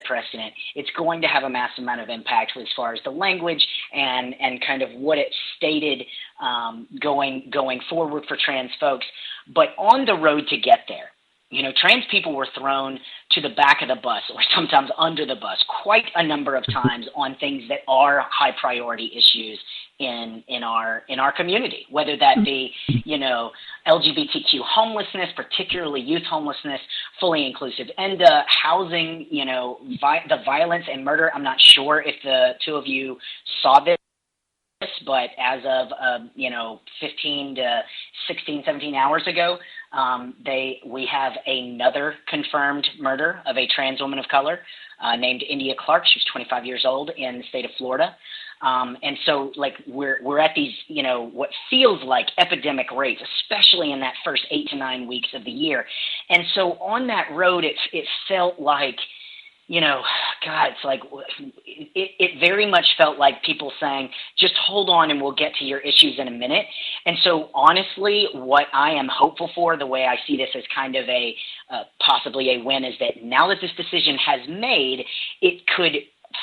precedent, it's going to have a massive amount of impact as far as the language and kind of what it stated going forward for trans folks. But on the road to get there, trans people were thrown to the back of the bus or sometimes under the bus quite a number of times on things that are high priority issues in our community, whether that be, LGBTQ homelessness, particularly youth homelessness, fully inclusive ENDA, housing, the violence and murder. I'm not sure if the two of you saw this, but as of 15 to 16, 17 hours ago, we have another confirmed murder of a trans woman of color named India Clark. She was 25 years old in the state of Florida. And so, we're at these, what feels like epidemic rates, especially in that first 8 to 9 weeks of the year. And so on that road, it felt like, it's like it very much felt like people saying, just hold on and we'll get to your issues in a minute. And so honestly, what I am hopeful for, the way I see this as kind of possibly a win, is that now that this decision has made, it could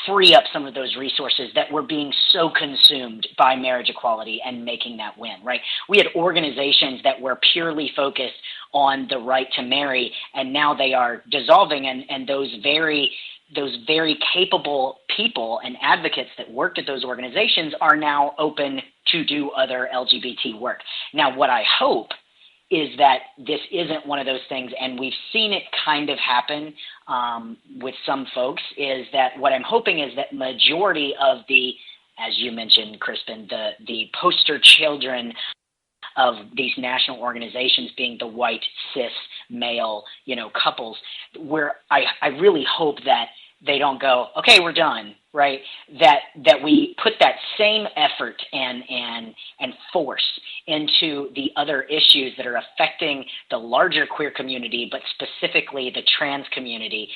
free up some of those resources that were being so consumed by marriage equality and making that win, right? We had organizations that were purely focused on the right to marry, and now they are dissolving, and those very capable people and advocates that worked at those organizations are now open to do other LGBT work. Now, what I hope is that this isn't one of those things, and we've seen it kind of happen with some folks, is that what I'm hoping is that majority of the, as you mentioned, Crispin, the poster children of these national organizations being the white, cis, male, couples, where I really hope that they don't go, okay, we're done, right? That we put that same effort and force into the other issues that are affecting the larger queer community, but specifically the trans community,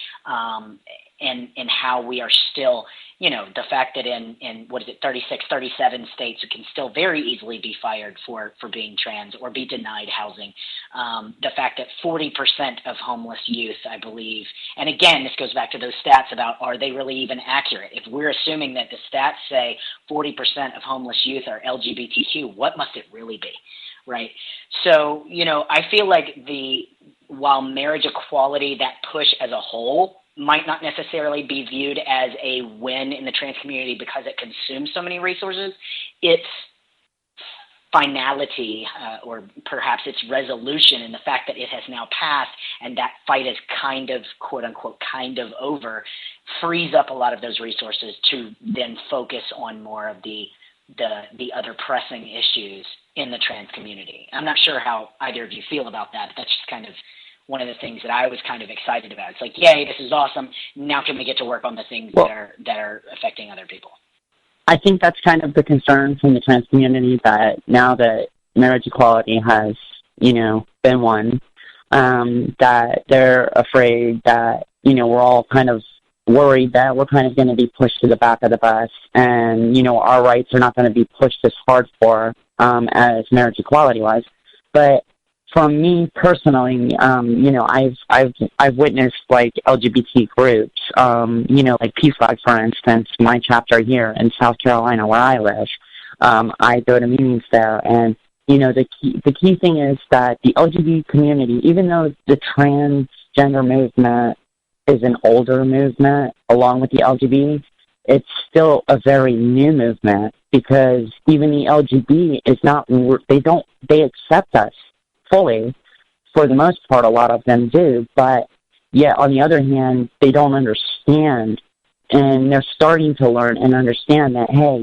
and how we are still, the fact that in 36, 37 states, you can still very easily be fired for being trans or be denied housing. The fact that 40% of homeless youth, I believe, and again, this goes back to those stats about, are they really even accurate? If we're assuming that the stats say 40% of homeless youth are LGBTQ, what must it really be, right? So, I feel like while marriage equality, that push as a whole, might not necessarily be viewed as a win in the trans community because it consumes so many resources, its finality or perhaps its resolution, and the fact that it has now passed and that fight is kind of, quote unquote, kind of over, frees up a lot of those resources to then focus on more of the other pressing issues in the trans community. I'm not sure how either of you feel about that, but that's just kind of one of the things that I was kind of excited about. It's like, yay, this is awesome. Now can we get to work on the things that are affecting other people? I think that's kind of the concern from the trans community, that now that marriage equality has, been won, that they're afraid that, we're all kind of worried that we're kind of going to be pushed to the back of the bus, and, our rights are not going to be pushed as hard for as marriage equality was. But from me personally, I've witnessed like LGBT groups, like Peace Flag, for instance, my chapter here in South Carolina where I live. I go to meetings there, and the key thing is that the LGBT community, even though the transgender movement is an older movement along with the LGBT, it's still a very new movement, because even the LGBT is not, they accept us fully, for the most part. A lot of them do, but yet on the other hand, they don't understand, and they're starting to learn and understand that, hey,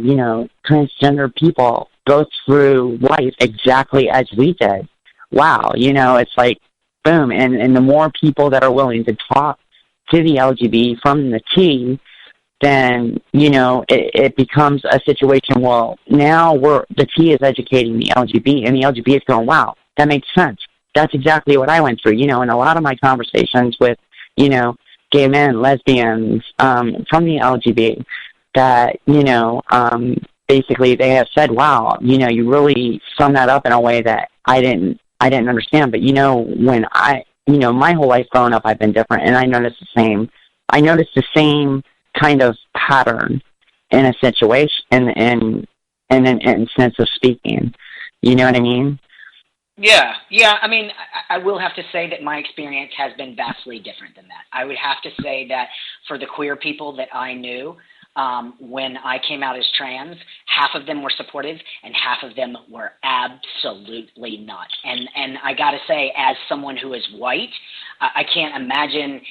transgender people go through life exactly as we did. Wow, it's like, boom, and the more people that are willing to talk to the LGBT from the T, then, it becomes a situation, well, now the T is educating the LGBT, and the LGBT is going, wow, that makes sense. That's exactly what I went through, in a lot of my conversations with, gay men, lesbians, from the LGBT, that, basically they have said, wow, you really summed that up in a way that I didn't understand. But, when my whole life growing up, I've been different, and I noticed the same I noticed the same kind of pattern in a situation, in sense of speaking. You know what I mean? Yeah. I mean, I will have to say that my experience has been vastly different than that. I would have to say that for the queer people that I knew, when I came out as trans, half of them were supportive and half of them were absolutely not. And I got to say, as someone who is white, I can't imagine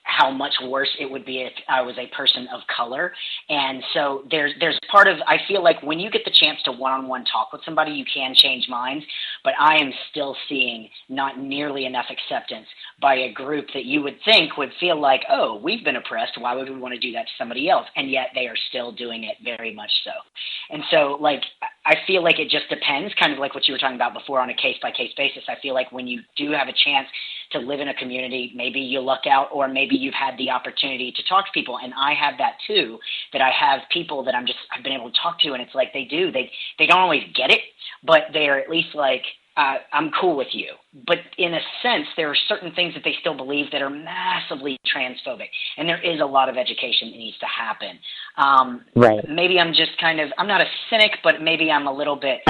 how much worse it would be if I was a person of color. And so there's part of, I feel like when you get the chance to one-on-one talk with somebody, you can change minds, but I am still seeing not nearly enough acceptance by a group that you would think would feel like, oh, we've been oppressed, why would we want to do that to somebody else? And yet they are still doing it very much so. And so, like, I feel like it just depends, kind of like what you were talking about before, on a case-by-case basis. I feel like when you do have a chance to live in a community, maybe you luck out, or maybe you've had the opportunity to talk to people. And I have that too, that I have people that I've been able to talk to, and it's like they don't always get it, but they're at least like, I'm cool with you. But in a sense, there are certain things that they still believe that are massively transphobic, and there is a lot of education that needs to happen. Right. Maybe I'm just I'm not a cynic, but maybe I'm a little bit,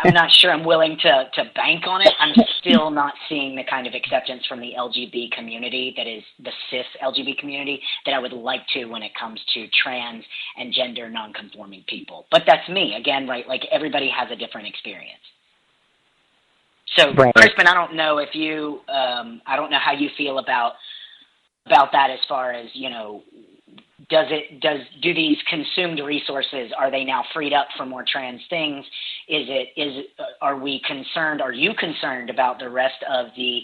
I'm not sure I'm willing to bank on it. I'm still not seeing the kind of acceptance from the LGBT community, that is the cis LGBT community, that I would like to when it comes to trans and gender nonconforming people. But that's me, again, right? Like, everybody has a different experience. So, right. Crispin, I don't know if you, I don't know how you feel about that, as far as, you know, do these consumed resources, are they now freed up for more trans things? Are you concerned about the rest of the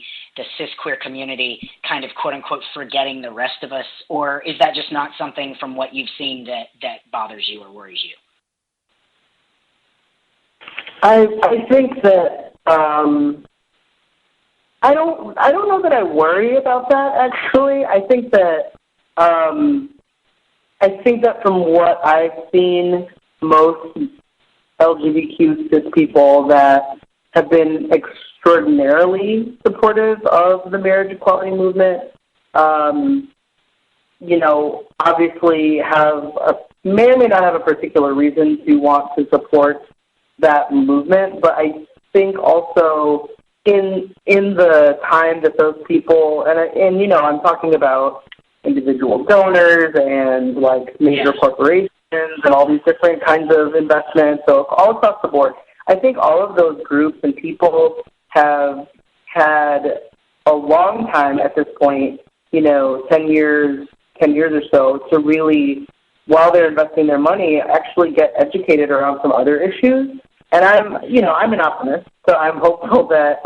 cis queer community kind of quote unquote forgetting the rest of us, or is that just not something from what you've seen that bothers you or worries you? I think that I don't know that I worry about that, actually. I think that from what I've seen, most LGBTQ cis people that have been extraordinarily supportive of the marriage equality movement, you know, obviously may or may not have a particular reason to want to support that movement, but I think also in the time that those people, and you know, I'm talking about individual donors and like major corporations and all these different kinds of investments, so all across the board. I think all of those groups and people have had a long time at this point, you know, 10 years or so, to really, while they're investing their money, actually get educated around some other issues. And I'm an optimist, so I'm hopeful that,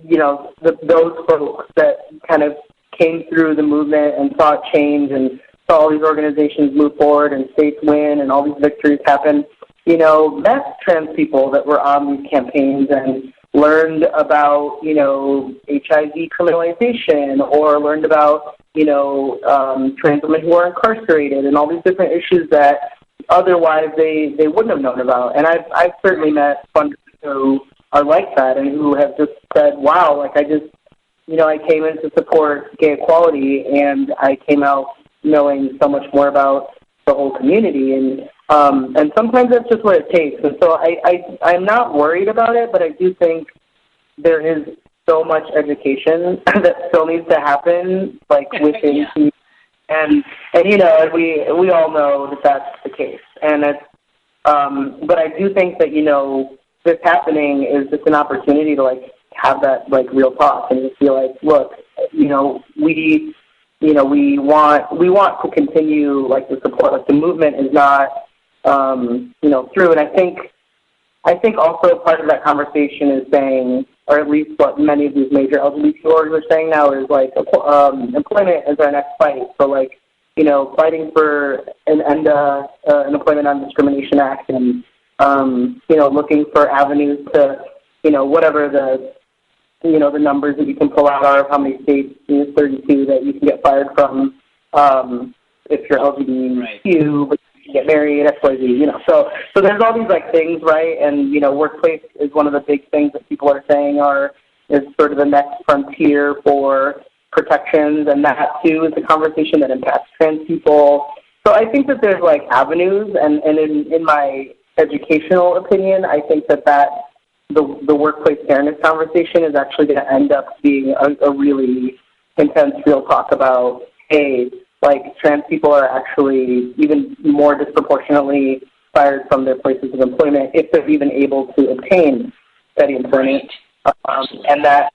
you know, those folks that kind of came through the movement and saw it change and saw all these organizations move forward and states win and all these victories happen, you know, met trans people that were on these campaigns and learned about, you know, HIV criminalization, or learned about, you know, trans women who are incarcerated and all these different issues that otherwise they wouldn't have known about. And I've certainly met funders who are like that and who have just said, wow, like I came in to support gay equality and I came out knowing so much more about the whole community. And sometimes that's just what it takes. And so I'm not worried about it, but I do think there is so much education that still needs to happen, like within yeah. And you know, we all know that that's the case. And it's but I do think that, you know, this happening is just an opportunity to like have that like real talk and just feel like, look, you know, we want to continue like the support. Like the movement is not you know, through. And I think also part of that conversation is saying, or at least what many of these major LGBT orgs are saying now, is like employment is our next fight. So like, you know, fighting for an Employment Non-Discrimination Act, and you know, looking for avenues to, you know, whatever the, you know, the numbers that you can pull out are of how many states, you know, 32 that you can get fired from if you're LGBTQ, right. But get married, XYZ, you know. So there's all these like things, right? And, you know, workplace is one of the big things that people are saying is sort of the next frontier for protections, and that too is a conversation that impacts trans people. So I think that there's like avenues, and in my educational opinion, I think that the workplace fairness conversation is actually going to end up being a really intense real talk about, hey, like trans people are actually even more disproportionately fired from their places of employment if they're even able to obtain steady employment. And that's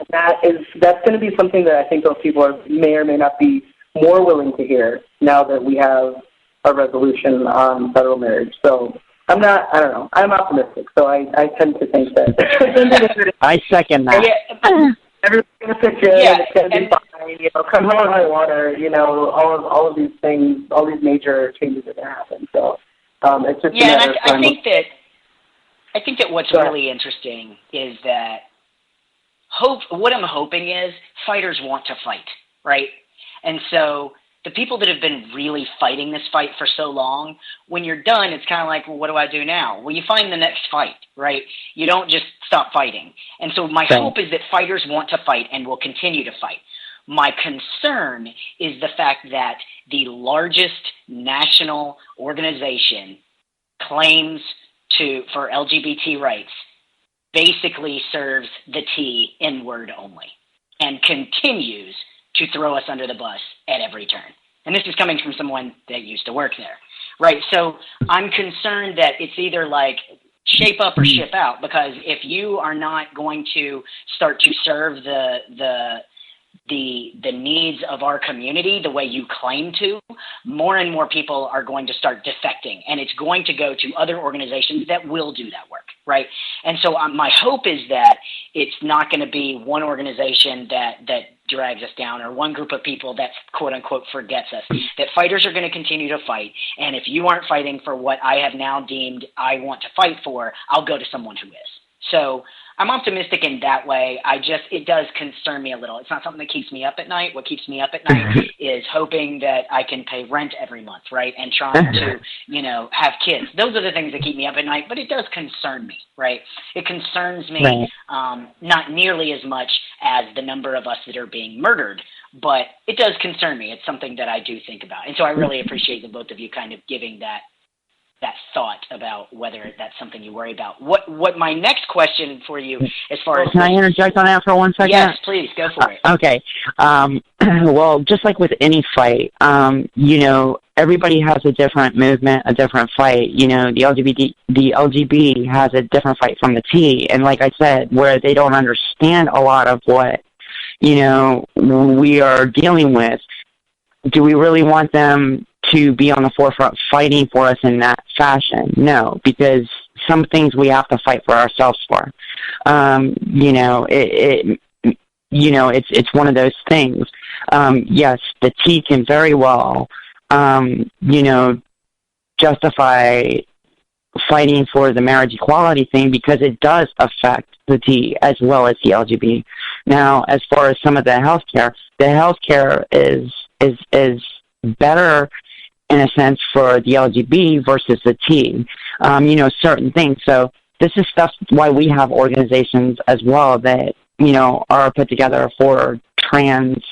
going to be something that I think those people may or may not be more willing to hear now that we have a resolution on federal marriage. So I'm optimistic. So I tend to think that. I second that. Yeah, everyone's going to fit in, and it's going to be fine, come hell or high water, all of these things, all these major changes are going to happen. So it's just and I think that what's really interesting is that what I'm hoping is fighters want to fight, right? And so the people that have been really fighting this fight for so long, when you're done, it's kind of like, well, what do I do now? Well, you find the next fight, right? You don't just stop fighting. And so my hope is that fighters want to fight and will continue to fight. My concern is the fact that the largest national organization claims for LGBT rights basically serves the T N-word only and continues to throw us under the bus at every turn. And this is coming from someone that used to work there, right? So I'm concerned that it's either like shape up or ship out, because if you are not going to start to serve the needs of our community the way you claim to, more and more people are going to start defecting, and it's going to go to other organizations that will do that work, right? And so my hope is that it's not going to be one organization that drags us down, or one group of people that quote unquote forgets us, that fighters are going to continue to fight. And if you aren't fighting for what I have now deemed I want to fight for, I'll go to someone who is. So I'm optimistic in that way. It does concern me a little. It's not something that keeps me up at night. What keeps me up at night is hoping that I can pay rent every month, right? And trying to, have kids. Those are the things that keep me up at night, but it does concern me, right? It concerns me, not nearly as much as the number of us that are being murdered, but it does concern me. It's something that I do think about. And so I really appreciate the both of you kind of giving that thought about whether that's something you worry about. What my next question for you, as far as... Can I interject on that for 1 second? Yes, please, go for it. Okay. Well, just like with any fight, everybody has a different movement, a different fight. The LGBT has a different fight from the T. And like I said, where they don't understand a lot of what, we are dealing with, do we really want them to be on the forefront fighting for us in that fashion? No, because some things we have to fight for ourselves for. It's one of those things. Yes, the T can very well, justify fighting for the marriage equality thing, because it does affect the T as well as the LGBT. Now, as far as some of the healthcare is better in a sense for the LGBT versus the T, certain things. So this is stuff why we have organizations as well that, are put together for trans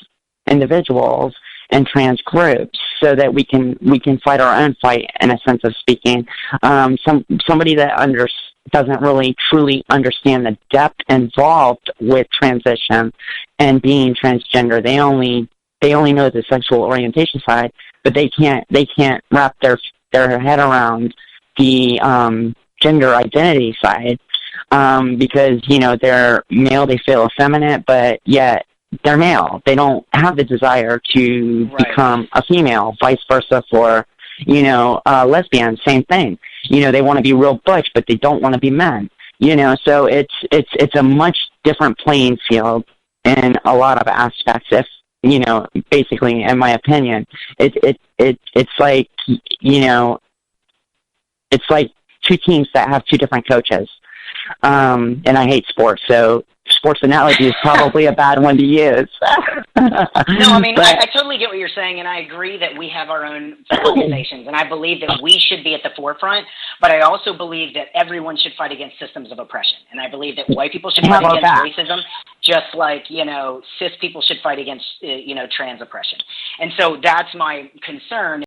individuals and trans groups, so that we can fight our own fight, in a sense of speaking. Somebody that doesn't really truly understand the depth involved with transition and being transgender. They only know the sexual orientation side, but they can't wrap their head around the gender identity side, because they're male, they feel effeminate, but yet they're male. They don't have the desire to become a female. Vice versa for lesbians, same thing. They want to be real butch, but they don't want to be men. So it's a much different playing field in a lot of aspects. If basically, in my opinion, it's like it's like two teams that have two different coaches. and I hate sports, so sports analogy is probably a bad one to use. No, I mean, I totally get what you're saying, and I agree that we have our own organizations, and I believe that we should be at the forefront, but I also believe that everyone should fight against systems of oppression, and I believe that white people should fight against racism, just like, cis people should fight against, trans oppression. And so that's my concern.